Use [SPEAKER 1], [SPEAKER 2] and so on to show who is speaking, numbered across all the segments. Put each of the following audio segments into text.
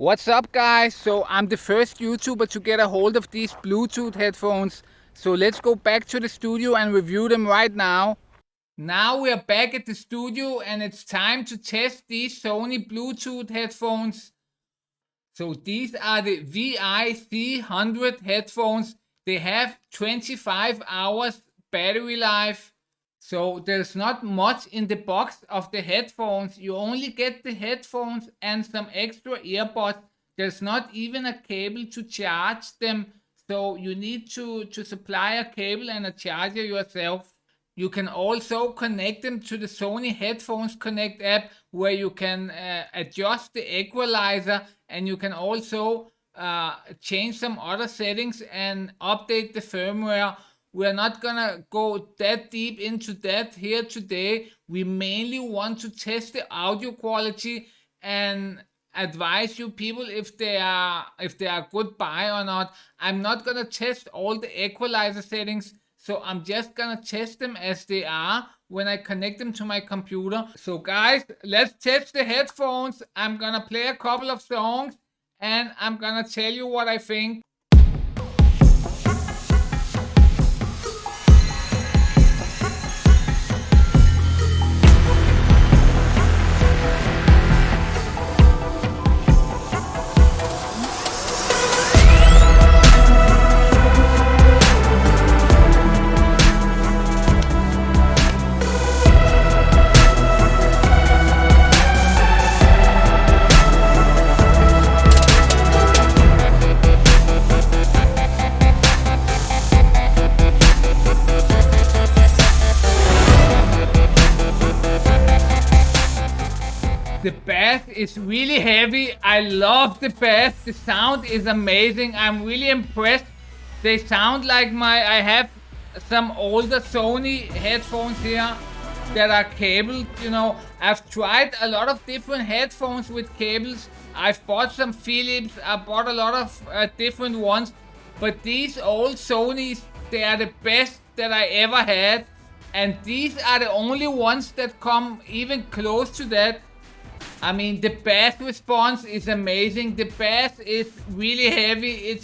[SPEAKER 1] What's up, guys? So I'm the first YouTuber to get a hold of these Bluetooth headphones. So let's go back to the studio and review them right now. Now we are back at the studio and it's time to test these Sony Bluetooth headphones. So these are the WI-C100 headphones. They have 25 hours battery life. So there's not much in the box of the headphones. You only get the headphones and some extra earbuds. There's not even a cable to charge them. So you need to supply a cable and a charger yourself. You can also connect them to the Sony Headphones Connect app, where you can adjust the equalizer, and you can also change some other settings and update the firmware. We're not gonna go that deep into that here today. We mainly want to test the audio quality and advise you people if they are good buy or not. I'm not gonna test all the equalizer settings, so I'm just gonna test them as they are when I connect them to my computer. So guys, let's test the headphones. I'm gonna play a couple of songs and I'm gonna tell you what I think. The bass is really heavy. I love the bass. The sound is amazing. I'm really impressed. They sound like I have some older Sony headphones here that are cabled. You know, I've tried a lot of different headphones with cables. I've bought some Philips. I bought a lot of different ones. But these old Sonys, they are the best that I ever had. And these are the only ones that come even close to that. I mean, the bass response is amazing. The bass is really heavy.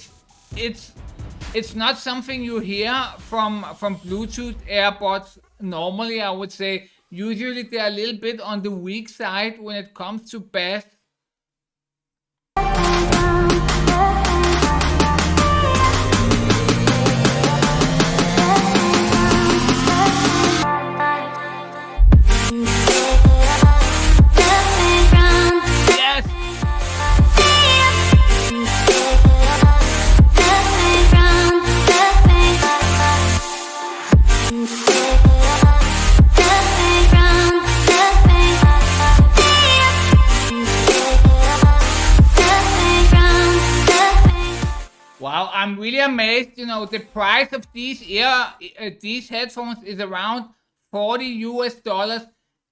[SPEAKER 1] It's not something you hear from Bluetooth earbuds normally, I would say. Usually they're a little bit on the weak side when it comes to bass. Wow, I'm really amazed. You know, the price of these headphones is around $40 US,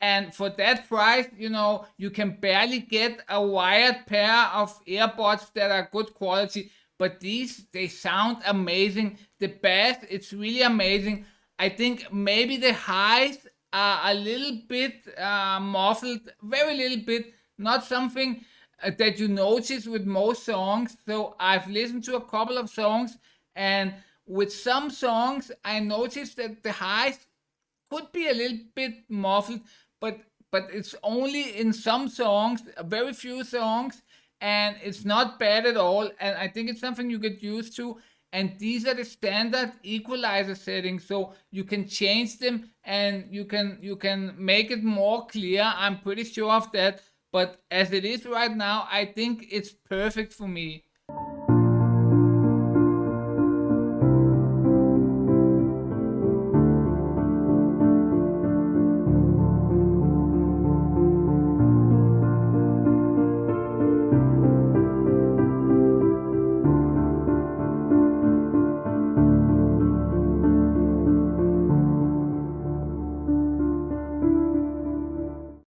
[SPEAKER 1] and for that price, you know, you can barely get a wired pair of earbuds that are good quality. But these, they sound amazing. The bass, it's really amazing. I think maybe the highs are a little bit muffled, very little bit, not something that you notice with most songs. So I've listened to a couple of songs, and with some songs I noticed that the highs could be a little bit muffled, but it's only in some songs, very few songs, and it's not bad at all. And I think it's something you get used to. And these are the standard equalizer settings, so you can change them and you can make it more clear. I'm pretty sure of that. But as it is right now, I think it's perfect for me.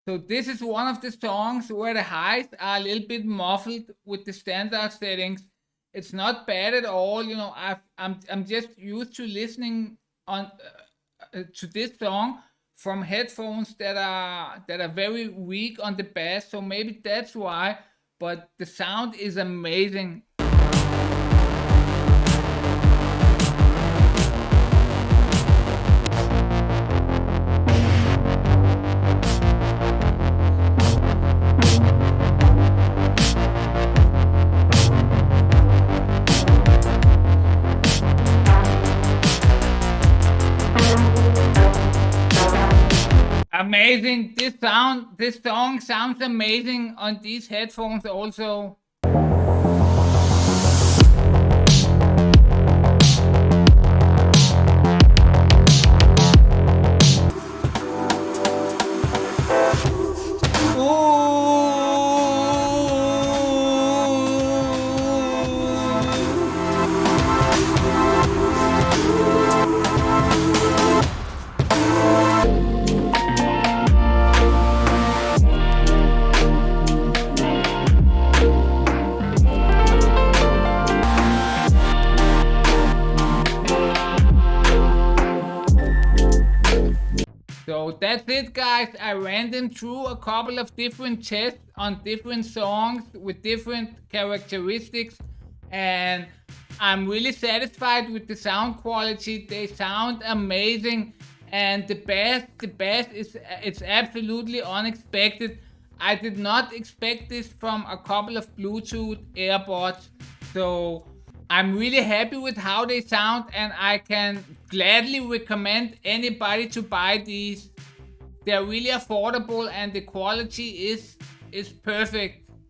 [SPEAKER 1] So this is one of the songs where the highs are a little bit muffled with the standard settings. It's not bad at all. You know, I'm just used to listening on to this song from headphones that are very weak on the bass. So maybe that's why. but the sound is amazing. Amazing. This song sounds amazing on these headphones also. So that's it, guys. I ran them through a couple of different tests on different songs with different characteristics, and I'm really satisfied with the sound quality. They sound amazing, and the bass is it's absolutely unexpected. I did not expect this from a couple of Bluetooth earbuds, so I'm really happy with how they sound, and I can gladly recommend anybody to buy these. They're really affordable and the quality is perfect.